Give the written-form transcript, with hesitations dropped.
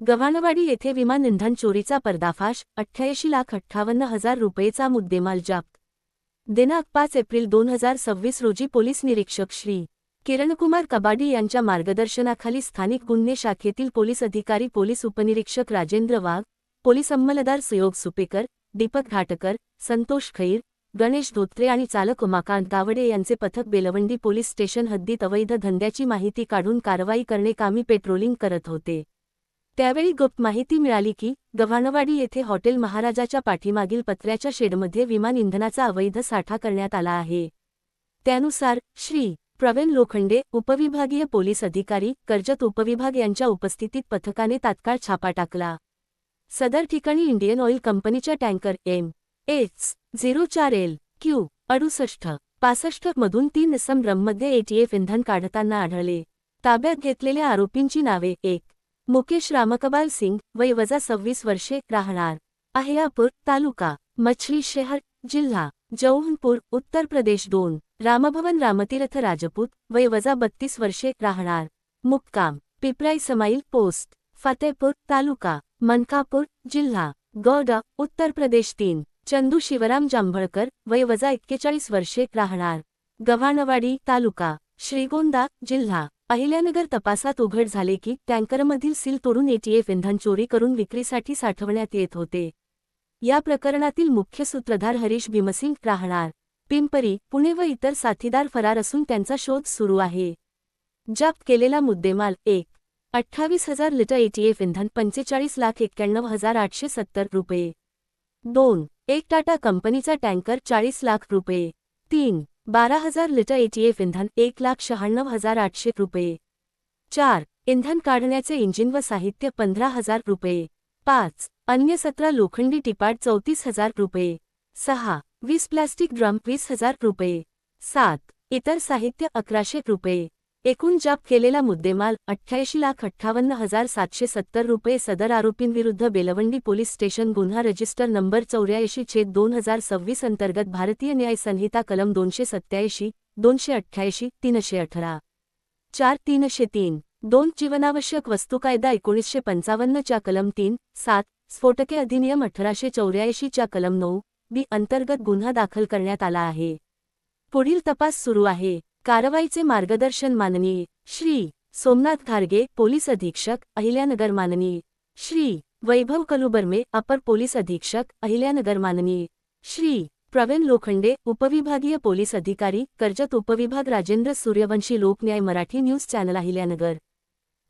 गव्हाणवाडी येथे विमान इंधन चोरीचा पर्दाफाश, 88,58,000 रुपयेचा मुद्देमाल जप्त. दिनांक 5 एप्रिल 2026 रोजी पोलीस निरीक्षक श्री. किरणकुमार कबाडी यांच्या मार्गदर्शनाखाली स्थानिक गुन्हे शाखेतील पोलीस अधिकारी पोलीस उपनिरीक्षक राजेंद्र वाघ, पोलीस अंमलदार सुयोग सुपेकर, दीपक घाटकर, संतोष खैर, गणेश धोत्रे आणि चालक उमाकांत गावडे यांचे पथक बेलवंडी पोलीस स्टेशन हद्दीत अवैध धंद्याची माहिती काढून कारवाई करणे कामी पेट्रोलिंग करत होते. त्यावेळी गुप्त माहिती मिळाली की गव्हाणवाडी येथे हॉटेल महाराजाच्या पाठीमागील पत्र्याच्या शेडमध्ये विमान इंधनाचा अवैध साठा करण्यात आला आहे. त्यानुसार श्री. प्रवीण लोखंडे, उपविभागीय पोलीस अधिकारी, कर्जत उपविभाग यांच्या उपस्थितीत पथकाने तात्काळ छापा टाकला. सदर ठिकाणी इंडियन ऑइल कंपनीच्या टँकर MH04LQ 6865 मधून 3 इसम ड्रममध्ये ATF इंधन काढताना आढळले. ताब्यात घेतलेल्या आरोपींची नावे: 1. मुकेश रामकबाल सिंग, वय 26 वर्षे, राहणार अहियापूर, तालुका मछली शहर, जिल्हा जौनपुर, उत्तर प्रदेश. 2. रामभवन रामतीर्थ राजपूत, वय 32 वर्षे, राहणार मुक्काम पिपराई समाईल पोस्ट, फतेपूर, तालुका मनकापूर, जिल्हा गौडा, उत्तर प्रदेश. 3. चंदू शिवराम जांभळकर, वय 41 वर्षे, राहणार गव्हाणवाडी, तालुका श्रीगोंदा, जिल्हा अहिल्यानगर. तपासात उघड झाले की टँकरमधील सील तोडून ATF इंधन चोरी करून विक्रीसाठी साठवण्यात येत होते. या प्रकरणातील मुख्य सूत्रधार हरीश भीमसिंग, राहणार पिंपरी, पुणे व इतर साथीदार फरार असून त्यांचा शोध सुरू आहे. जप्त केलेला मुद्देमाल: 1. 28,000 लिटर ATF इंधन, 45,91,870 रुपये. 2. एक टाटा कंपनीचा टँकर, 40 लाख रुपये. 3. 12,000 लिटर ATF इंधन, 1,96,800 रुपये. 4. इंधन काढण्याचे इंजिन व साहित्य, 15,000 रुपये. 5. अन्य 17 लोखंडी टिपाड, 34,000 रुपये. 6. 20 प्लास्टिक ड्रम, 20,000 रुपये. 7. इतर साहित्य, 1,100 रुपये. एकूण जप्त केलेला मुद्देमाल 88,58,770 रुपये. सदर आरोपींविरुद्ध बेलवंडी पोलीस स्टेशन गुन्हा रजिस्टर नंबर 84/2026 अंतर्गत भारतीय न्याय संहिता कलम 287, 288, 318, 4, 303, 2 जीवनावश्यक वस्तू कायदा 1955 च्या कलम 3, 7, स्फोटके अधिनियम 1884 च्या कलम 9B अंतर्गत गुन्हा दाखल करण्यात आला आहे. पुढील तपास सुरू आहे. कारवाईचे मार्गदर्शन माननीय श्री. सोमनाथ घारगे, पोलीस अधीक्षक, अहिल्यानगर. माननीय श्री. वैभव कलुबर्मे, अपर पोलीस अधीक्षक, अहिल्यानगर. माननीय श्री. प्रवीण लोखंडे, उपविभागीय पोलीस अधिकारी, कर्जत उपविभाग. Rajendra Suryavanshi, Loknyay Marathi news channel, Ahilyanagar.